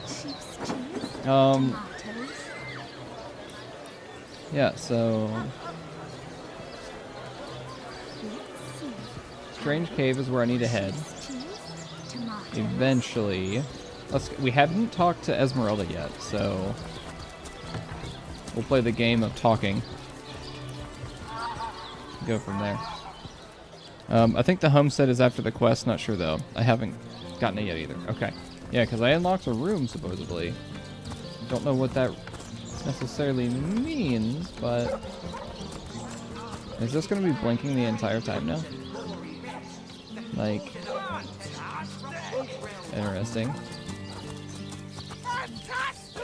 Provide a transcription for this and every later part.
Sheep's cheese. Um. Tomatoes. Yeah. So, Let's see. Strange Cave is where I need to head. Sheep's cheese. Tomatoes. Eventually. We haven't talked to Esmeralda yet, so we'll play the game of talking. Go from there. I think the homestead is after the quest. Not sure though. I haven't gotten it yet either. Okay. Yeah, because I unlocked a room supposedly. Don't know what that necessarily means, but is this going to be blinking the entire time now? Like, interesting.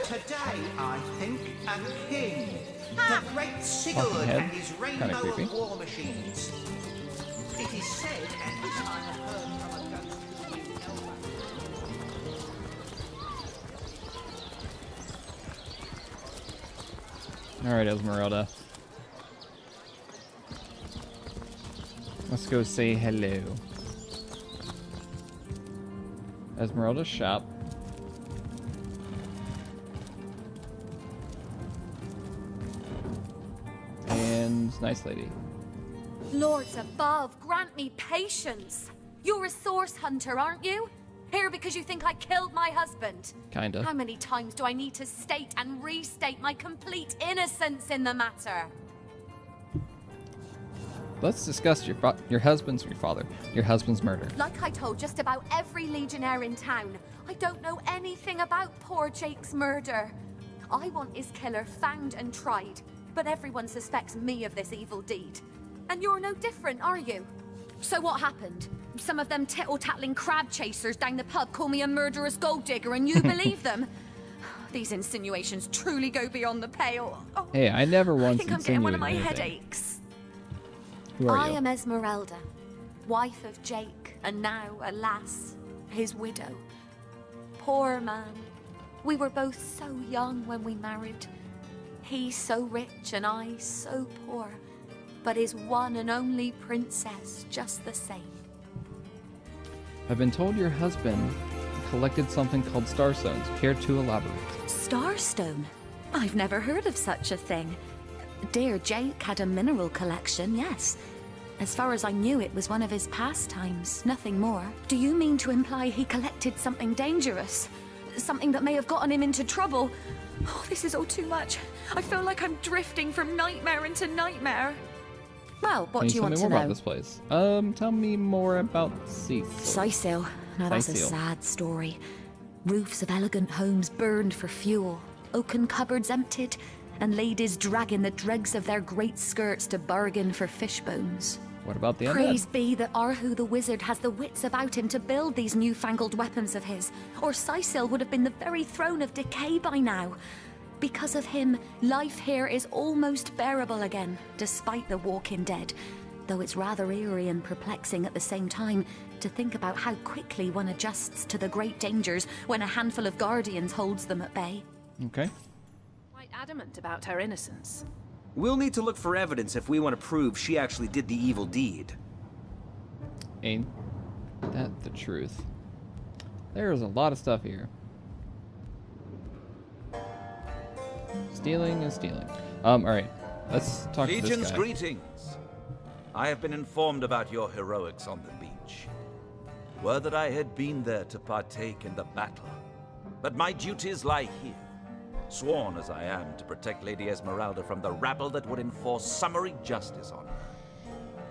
Today, I think, a king. The great Sigurd head. and his Kinda rainbow creepy. of war machines. It is said, and this I have heard from a ghost who knew no one. Alright, Esmeralda. Let's go say hello. Esmeralda's shop. And nice lady. Lords above, grant me patience. You're a source hunter, aren't you? Here because you think I killed my husband. Kinda. How many times do I need to state and restate my complete innocence in the matter? Let's discuss your husband's your husband's murder. Like I told just about every legionnaire in town, I don't know anything about poor Jake's murder. I want his killer found and tried, but everyone suspects me of this evil deed. And you're no different, are you? So what happened? Some of them tittle-tattling crab chasers down the pub call me a murderous gold digger and you believe them? These insinuations truly go beyond the pale. Oh, Hey, I never I once think I'm getting one of my insinuated anything. headaches. Who are I you? am Esmeralda, wife of Jake, and now, alas, his widow. Poor man. We were both so young when we married. He so rich and I so poor, but his one and only princess just the same. I've been told your husband collected something called starstones. Care to elaborate? Starstone? I've never heard of such a thing. Dear Jake had a mineral collection, yes. As far as I knew, it was one of his pastimes, nothing more. Do you mean to imply he collected something dangerous? Something that may have gotten him into trouble? Oh, this is all too much. I feel like I'm drifting from nightmare into nightmare. Well, what do you want to tell me more know? about this place? Tell me more about Cecil. Sicil. Now that's a Sicil. sad story. Roofs of elegant homes burned for fuel, oaken cupboards emptied, and ladies dragging the dregs of their great skirts to bargain for fish bones. What about the Praise undead? be that Arhu the wizard has the wits about him to build these newfangled weapons of his, or Sicil would have been the very throne of decay by now. Because of him, life here is almost bearable again, despite the walking dead. Though it's rather eerie and perplexing at the same time to think about how quickly one adjusts to the great dangers when a handful of guardians holds them at bay. Okay. Quite adamant about her innocence. We'll need to look for evidence if we want to prove she actually did the evil deed. Ain't that the truth? There's a lot of stuff here. Stealing is stealing. Alright. Let's talk to this Legion's guy. greetings. I have been informed about your heroics on the beach. Were that I had been there to partake in the battle. But my duties lie here. Sworn as I am to protect Lady Esmeralda from the rabble that would enforce summary justice on her.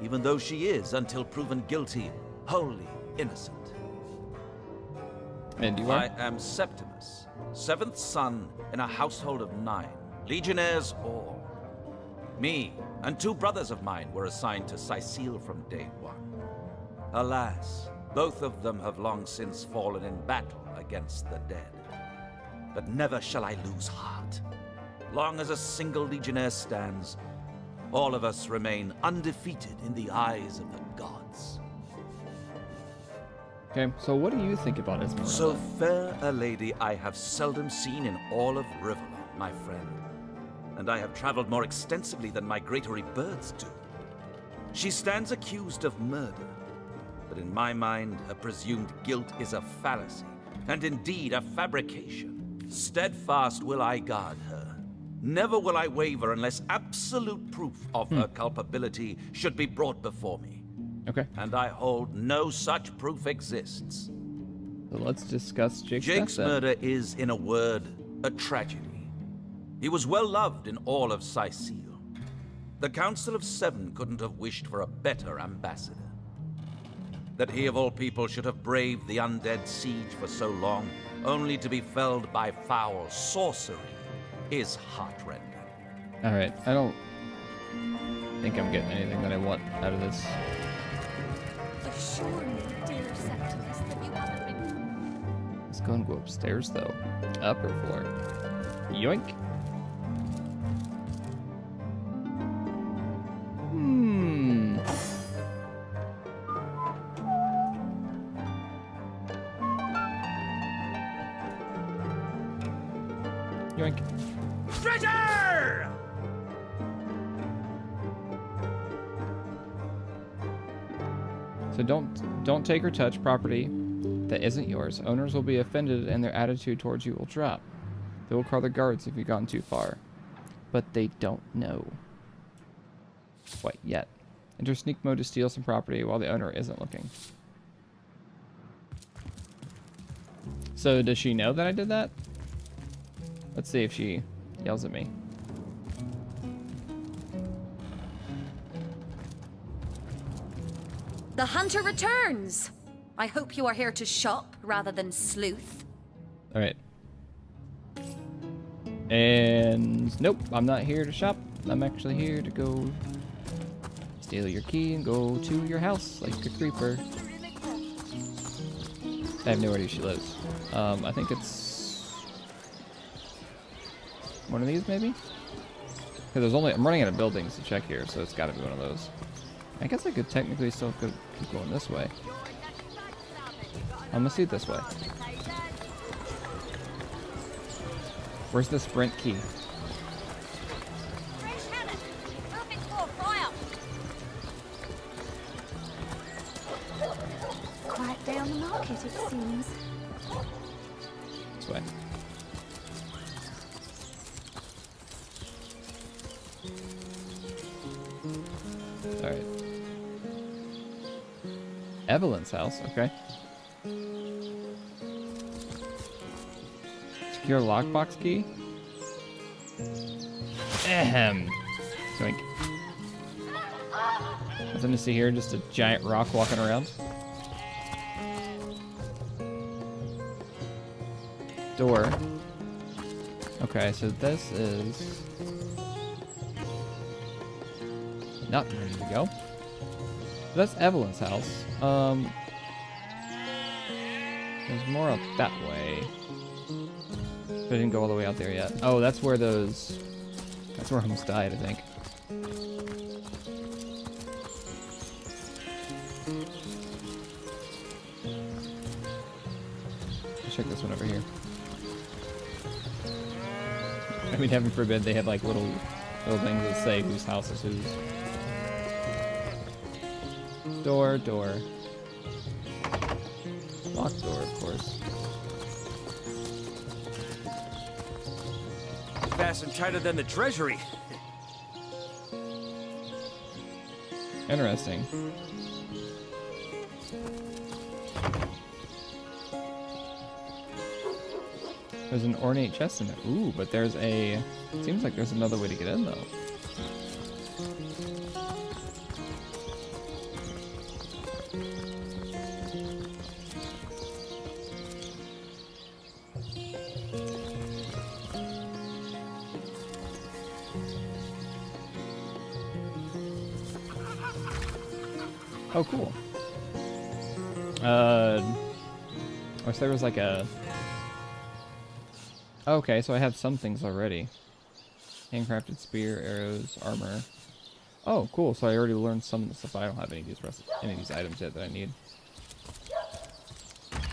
Even though she is, until proven guilty, wholly innocent. And you are? I am Septimus, 7th son in a household of 9, legionnaires all. Me and 2 brothers of mine were assigned to Sicil from day 1. Alas, both of them have long since fallen in battle against the dead. But never shall I lose heart. Long as a single legionnaire stands, all of us remain undefeated in the eyes of the gods. Okay, so what do you think about Esmeralda? So fair a lady I have seldom seen in all of Rivellon, my friend. And I have traveled more extensively than migratory birds do. She stands accused of murder, but in my mind, her presumed guilt is a fallacy and indeed a fabrication. Steadfast will I guard her. Never will I waver unless absolute proof of her culpability should be brought before me. Okay. And I hold no such proof exists. So let's discuss Jake's Jake's death, then. murder is, in a word, a tragedy. He was well loved in all of Sicile. The Council of Seven couldn't have wished for a better ambassador. That he of all people should have braved the undead siege for so long, only to be felled by foul sorcery, is heartrending. Alright, I don't think I'm getting anything that I want out of this. Assure me, dear Septimus, that you haven't been... Let's go and go upstairs, though. Upper floor. Yoink. Yoink. Treasure! So don't take or touch property that isn't yours. Owners will be offended and their attitude towards you will drop. They will call the guards if you've gone too far. But they don't know. Quite yet. Enter sneak mode to steal some property while the owner isn't looking. So does she know that I did that? Let's see if she yells at me. The hunter returns! I hope you are here to shop rather than sleuth. Alright. And nope, I'm not here to shop. I'm actually here to go steal your key and go to your house like a creeper. I have no idea where she lives. I think it's one of these maybe? Because there's only, I'm running out of buildings to check here, so it's got to be one of those. I guess I could technically still keep going this way. I'm gonna see it this way. Where's the sprint key? Quiet down the market, it seems. This way. Alright. Evelyn's house, okay. Secure lockbox key? Ahem. Doink. Nothing to see here, just a giant rock walking around. Door. Okay, so this is not ready to go. That's Evelyn's house. There's more up that way. But I didn't go all the way out there yet. Oh, that's where those... That's where almost died, I think. Let's check this one over here. I mean, heaven forbid they have like little things that say whose house is whose. Door. Locked door, of course. Fast and tighter than the treasury. Interesting. There's an ornate chest in there. Ooh, but there's a... It seems like there's another way to get in, though. Oh, cool. I wish there was like a... Okay, so I have some things already. Handcrafted spear, arrows, armor. Oh, cool. So I already learned some of the stuff. I don't have any of these items yet that I need.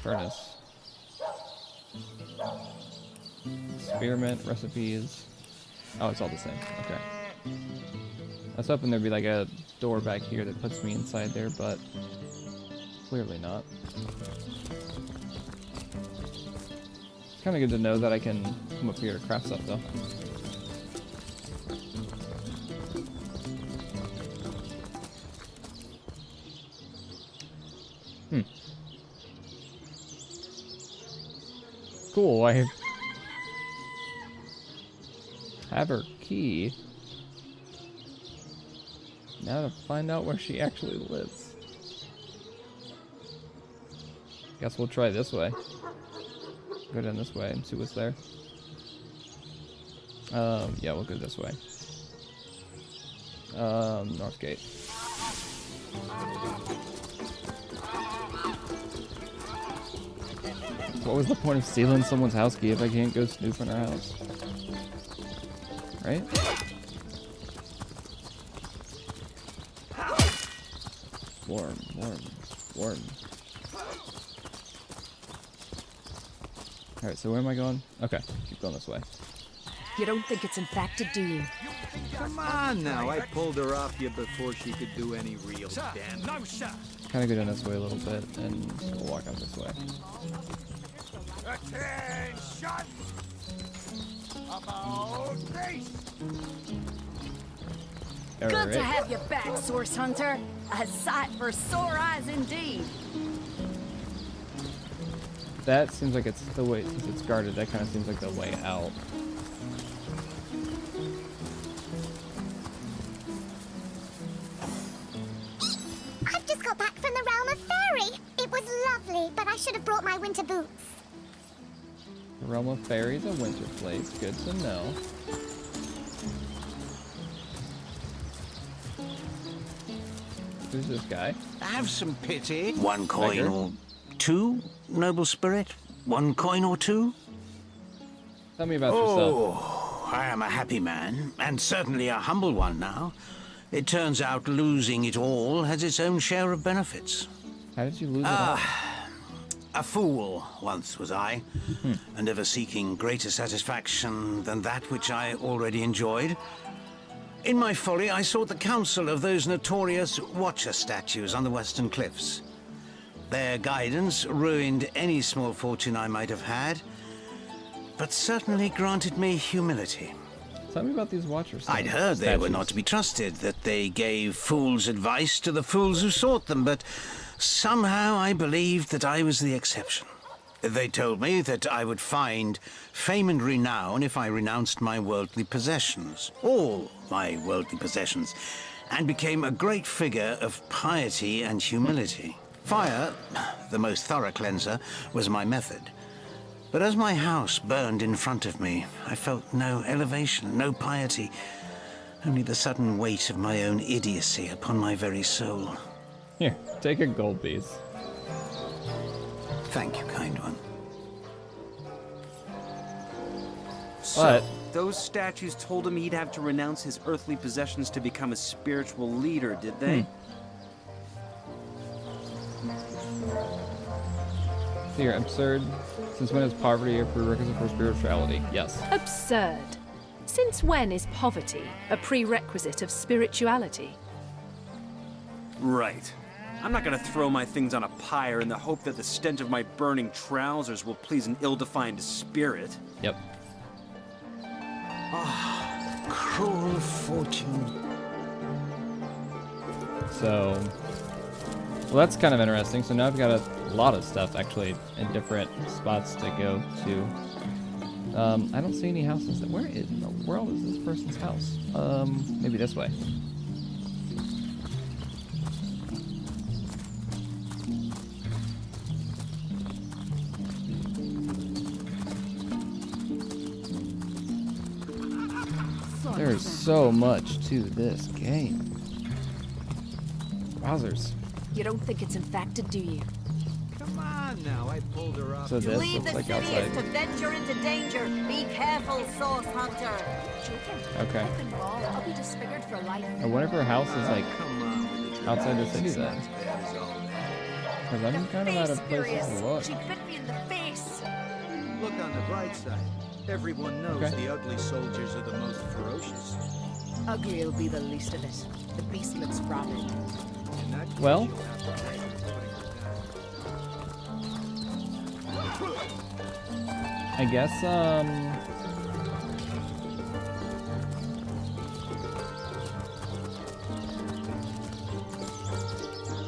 Furnace. Spearmint, recipes. Oh, it's all the same. Okay. I was hoping there'd be like a door back here that puts me inside there, but clearly not. Kind of good to know that I can come up here to craft stuff, though. Cool, I have her key. Now to find out where she actually lives. Guess we'll try this way. Go down this way and see what's there. Yeah, we'll go this way. North gate. What was the point of stealing someone's house key if I can't go snoop in her house? Right? Worm. Alright, so where am I going? Okay, keep going this way. You don't think it's infected, do you? Come on now, I pulled her off you before she could do any real damage. No, sir. Kind of go down this way a little bit, and we'll walk out this way. Attention! About face! Good to Alright. have you back, Source Hunter. A sight for sore eyes indeed. That seems like it's the way, since it's guarded, that kind of seems like the way out. I've just got back from the realm of fairy. It was lovely, but I should have brought my winter boots. The realm of fairies, a winter place. Good to know. Who's this guy? Have some pity. One coin Beggar. or two, noble spirit? One coin or two? Tell me about yourself. Oh, I am a happy man, and certainly a humble one now. It turns out losing it all has its own share of benefits. How did you lose it all? A fool once was I, and ever seeking greater satisfaction than that which I already enjoyed. In my folly, I sought the counsel of those notorious Watcher statues on the western cliffs. Their guidance ruined any small fortune I might have had, but certainly granted me humility. Tell me about these watchers. I'd heard they were not to be trusted, that they gave fools' advice to the fools who sought them, but somehow I believed that I was the exception. They told me that I would find fame and renown if I renounced my worldly possessions, all my worldly possessions, and became a great figure of piety and humility. Fire, the most thorough cleanser, was my method. But as my house burned in front of me, I felt no elevation, no piety, only the sudden weight of my own idiocy upon my very soul. Here, take a gold piece. Thank you, kind one. So, those statues told him he'd have to renounce his earthly possessions to become a spiritual leader, did they? Here, absurd. Since when is poverty a prerequisite for spirituality? Yes. Absurd. Since when is poverty a prerequisite of spirituality? Right. I'm not gonna throw my things on a pyre in the hope that the stench of my burning trousers will please an ill-defined spirit. Yep. Cruel fortune. So, well, that's kind of interesting. So now I've got a lot of stuff actually in different spots to go to. I don't see any houses. Where in the world is this person's house? Maybe this way. There's so much to this game. Wowzers. You don't think it's infected, do you? Come on now, I pulled her off So you. this Leave looks the like city outside. is to venture into danger. Be careful, Source Hunter. Okay. I've been wrong. I'll be disfigured for life. I wonder if her house is like Come on with it. outside the city It's then. not as bad as all that. Because I'm kind of out of places Furious. to look. She bit me in the face. Look on the bright side. Everyone knows Okay. the ugly soldiers are the most ferocious. Ugly will be the least of it. The beast looks rabid. In that case, Well. you have to pay for putting her down. I guess,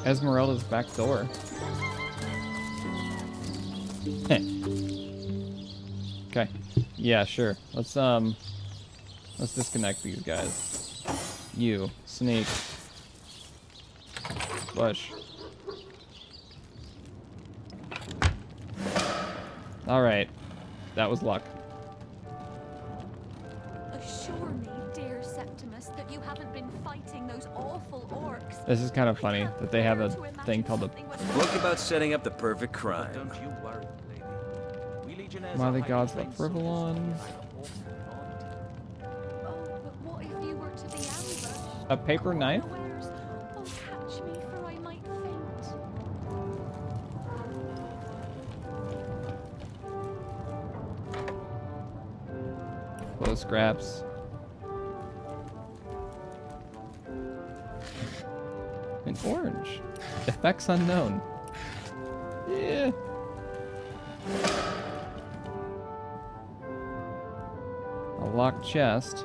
Esmeralda's back door. Okay. Yeah, sure. Let's disconnect these guys. You, sneak. Bush. Alright. That was luck. Assure me, dear Septimus, that you haven't been fighting those awful orcs. This is kind of funny that they have a thing called the... Book about setting up the perfect crime. Don't you worry, lady. We Legionnaires Why are the highly gods trained left Rivalon? soldiers. Oh, but what if you were to be ambushed? A paper knife? Unawares? Oh, catch me, for I might faint. Close scraps. An orange. Effects unknown. Yeah. A locked chest.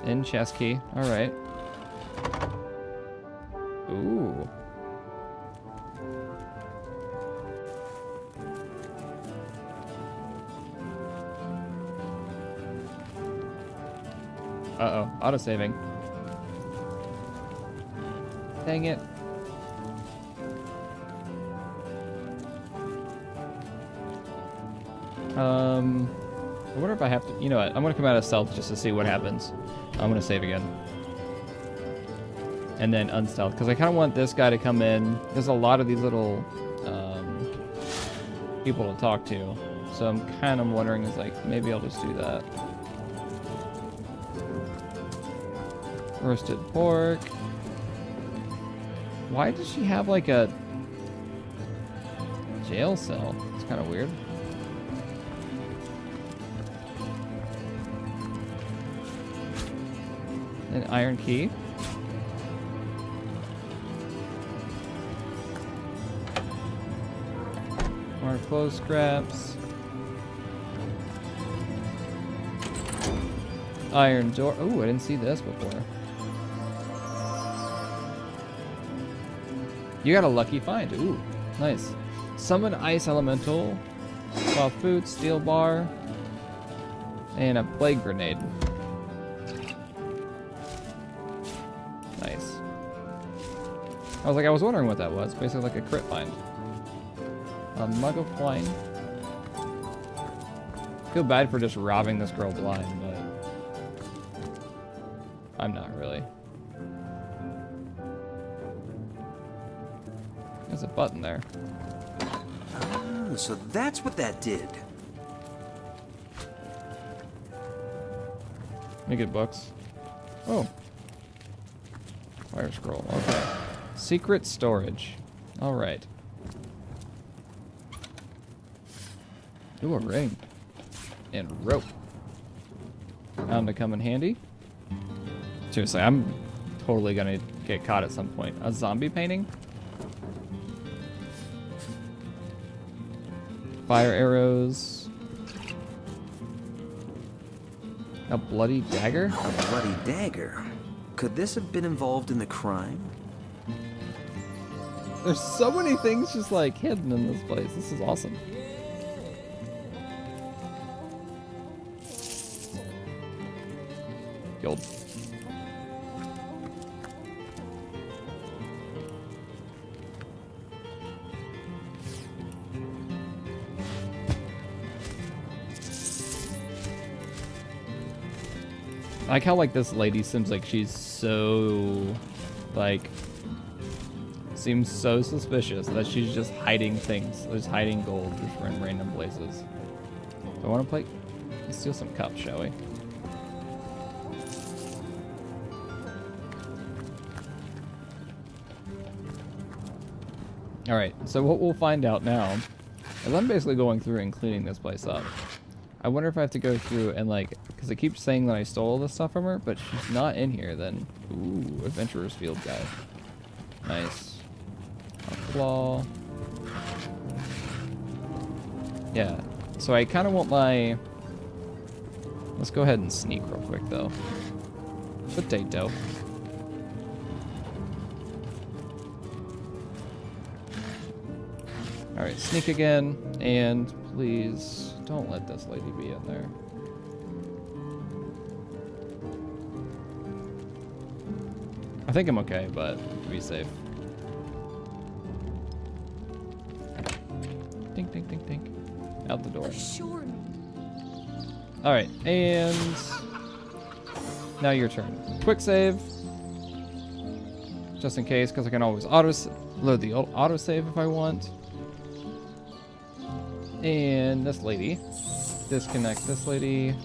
In chest key. Alright. Ooh. Uh-oh. Auto-saving. Dang it. I wonder if I have to... You know what? I'm going to come out of stealth just to see what happens. I'm going to save again. And then unstealth. Because I kind of want this guy to come in. There's a lot of these little people to talk to. So I'm kind of wondering, is like, maybe I'll just do that. Roasted pork. Why does she have like a jail cell? It's kind of weird. An iron key. More clothes scraps. Iron door. Oh, I didn't see this before. You got a lucky find. Ooh, nice. Summon ice elemental. Soft food, steel bar, and a plague grenade. Nice. I was wondering what that was. Basically like a crit find. A mug of wine. Feel bad for just robbing this girl blind, but I'm not really. There's a button there. Oh, so that's what that did. Let me get books. Oh. Fire scroll. Okay. Secret storage. Alright. Ooh, a ring. And rope. Bound to come in handy. Seriously, I'm totally gonna get caught at some point. A zombie painting? Fire arrows. A bloody dagger? A bloody dagger? Could this have been involved in the crime? There's so many things just like hidden in this place. This is awesome. Gold. I like how like this lady seems like she's so like seems so suspicious that she's just hiding things. Just hiding gold just in random places. Do I want to play? Let's steal some cups, shall we? Alright, so what we'll find out now is I'm basically going through and cleaning this place up. I wonder if I have to go through and like, because it keeps saying that I stole all this stuff from her, but she's not in here then. Ooh, Adventurer's Field guy. Nice. A claw. Yeah. So I kind of want my... Let's go ahead and sneak real quick, though. Potato. Alright, sneak again. And please don't let this lady be in there. I think I'm okay, but to be safe. Dink, dink, dink, dink. Out the door. Sure. Alright, and now your turn. Quick save. Just in case, because I can always load the autosave if I want. And this lady. Disconnect this lady.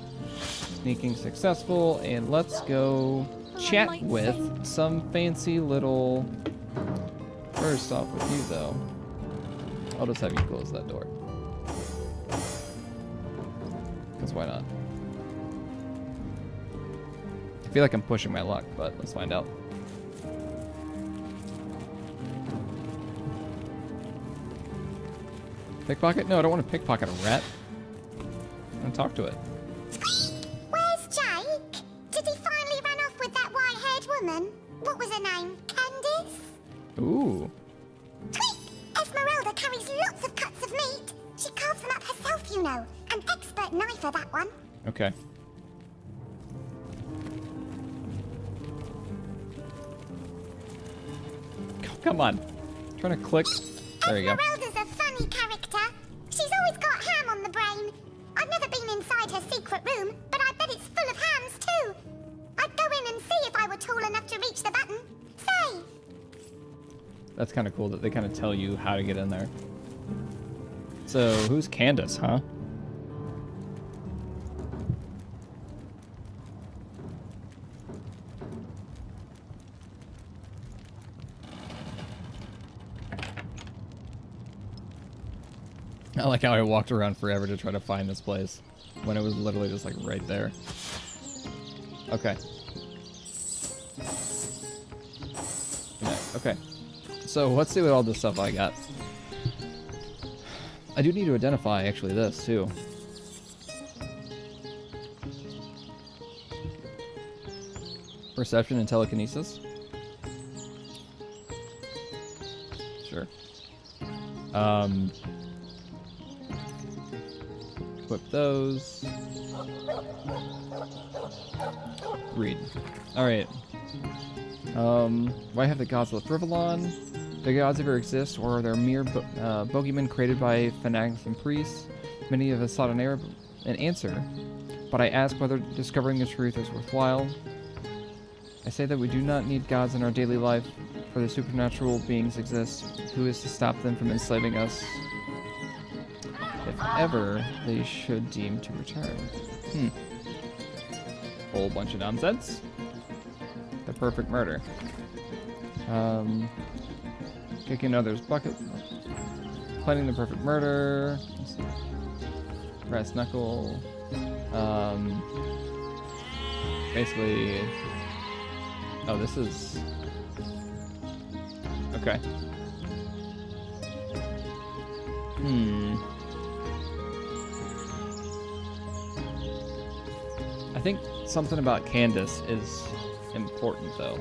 Sneaking successful. And let's go chat with some fancy little... First off with you, though. I'll just have you close that door. Because why not? I feel like I'm pushing my luck, but let's find out. Pickpocket? No, I don't want to pickpocket a rat. I want to talk to it. Where's Jake? Did he finally run off with that white-haired woman? What was her name? Candice? Ooh. Esmeralda carries lots of cuts of meat. She carves them up herself, you know. An expert knifer, that one. Okay. Come on. I'm trying to click. There you go. Esmeralda's a funny character. She's always got ham on the brain. I've never been inside her secret room, but I bet it's full of hams too. I'd go in and see if I were tall enough to reach the button. Say! That's kind of cool that they kind of tell you how to get in there. So, who's Candace, huh? I like how I walked around forever to try to find this place when it was literally just like right there. Okay. Okay. So let's see what all this stuff I got. I do need to identify actually this too. Perception and telekinesis. Sure. Equip those. Read. Alright. Why have the gods of Frivolon? Do gods ever exist, or are they mere bogeymen created by fanatics and priests? Many of us sought an answer, but I ask whether discovering the truth is worthwhile. I say that we do not need gods in our daily life, for the supernatural beings exist. Who is to stop them from enslaving us? If ever they should deem to return. Whole bunch of nonsense. The perfect murder. Kicking others' bucket. Planning the perfect murder. Brass knuckle. Basically. Oh, this is. Okay. I think something about Candace is important, though.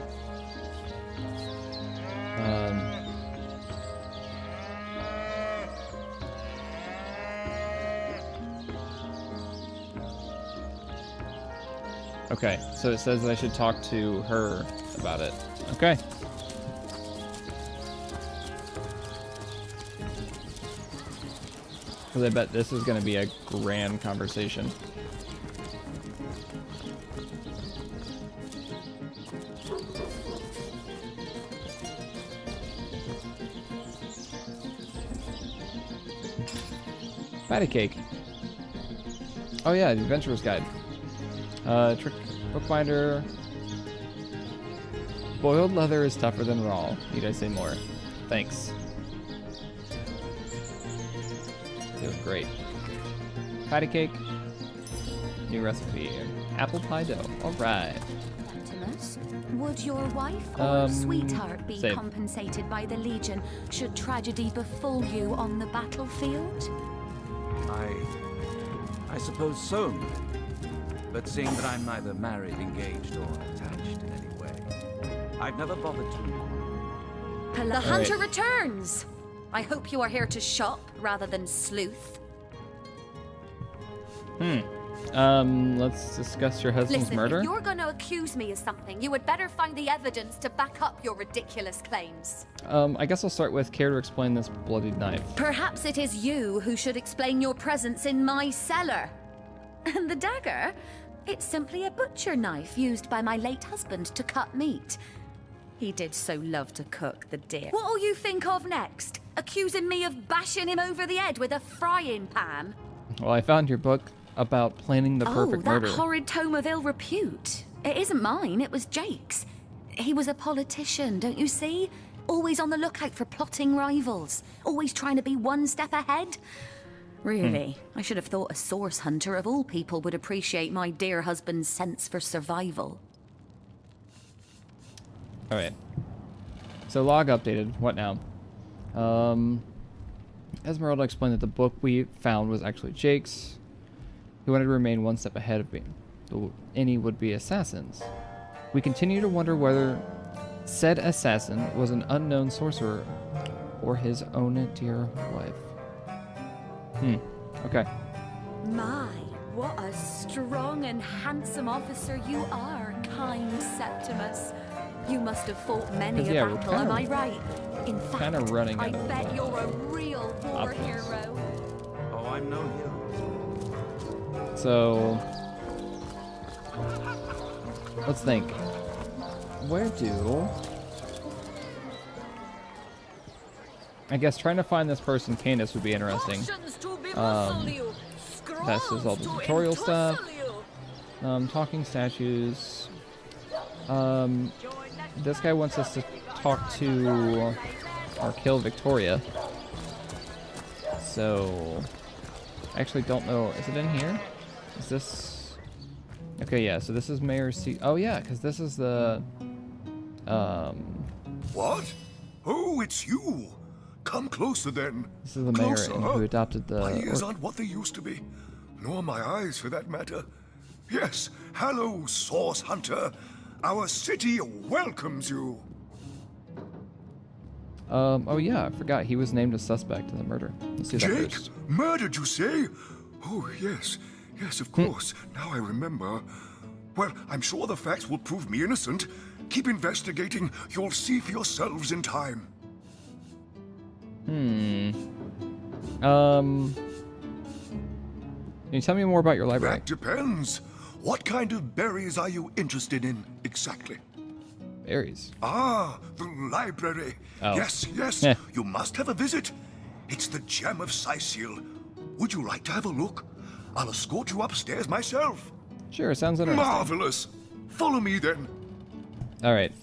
Okay, so it says that I should talk to her about it. Okay. Because I bet this is going to be a grand conversation. Patty cake. Oh yeah, the Adventurer's Guide. Trick bookbinder. Boiled leather is tougher than raw. Need I say more? Thanks. Doing great. Patty cake. New recipe. Apple pie dough. Alright. Optimus, would your wife or sweetheart be save. compensated by the Legion should tragedy befall you on the battlefield? I I suppose so. But seeing that I'm neither married, engaged, or attached in any way, I've never bothered to inquire. The hunter returns! I hope you are here to shop rather than sleuth. Let's discuss your husband's Listen, murder. if you're going to accuse me of something, you would better find the evidence to back up your ridiculous claims. I guess I'll start with care to explain this bloodied knife. Perhaps it is you who should explain your presence in my cellar. And the dagger? It's simply a butcher knife used by my late husband to cut meat. He did so love to cook, the dear. What'll you think of next? Accusing me of bashing him over the head with a frying pan? Well, I found your book about planning the perfect murder. Oh, that horrid tome of ill repute. It isn't mine, it was Jake's. He was a politician, don't you see? Always on the lookout for plotting rivals. Always trying to be one step ahead. Really, I should have thought a source hunter of all people would appreciate my dear husband's sense for survival. Alright. So log updated. What now? Esmeralda explained that the book we found was actually Jake's. He wanted to remain one step ahead of any would-be assassins. We continue to wonder whether said assassin was an unknown sorcerer or his own dear wife. Okay. My, what a strong and handsome officer you are, kind Septimus. You must have fought many a battle, am I right? In fact, I bet you're a real war hero. Oh, I'm no hero. So, let's think. Where do... I guess trying to find this person, Candace, would be interesting. This is all the tutorial stuff. Talking statues. This guy wants us to talk to or kill Victoria. So, I actually don't know. Is it in here? Is this... Okay, yeah, so this is Mayor's seat. Oh, yeah, because this is the... What? Oh, it's you. Come closer, then. This is the mayor who adopted the... My ears aren't what they used to be. Nor my eyes, for that matter. Yes, hello, Source Hunter. Our city welcomes you. Oh, yeah, I forgot. He was named a suspect in the murder. Let's do that Jake? first. Murdered, you say? Oh, yes. Yes, of course. Now I remember. Well, I'm sure the facts will prove me innocent. Keep investigating. You'll see for yourselves in time. Can you tell me more about your library? That depends. What kind of berries are you interested in, exactly? Berries? Ah, the library. Oh. Yes, yes. Yeah. You must have a visit. It's the gem of Sicil. Would you like to have a look? I'll escort you upstairs myself. Sure, sounds interesting. Marvelous. Follow me, then. All right.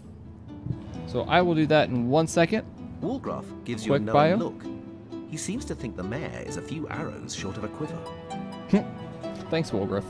So I will do that in 1 second. Walgraf gives you Quick a knowing bio. look. He seems to think the mayor is a few arrows short of a quiver. Thanks, Walgraf.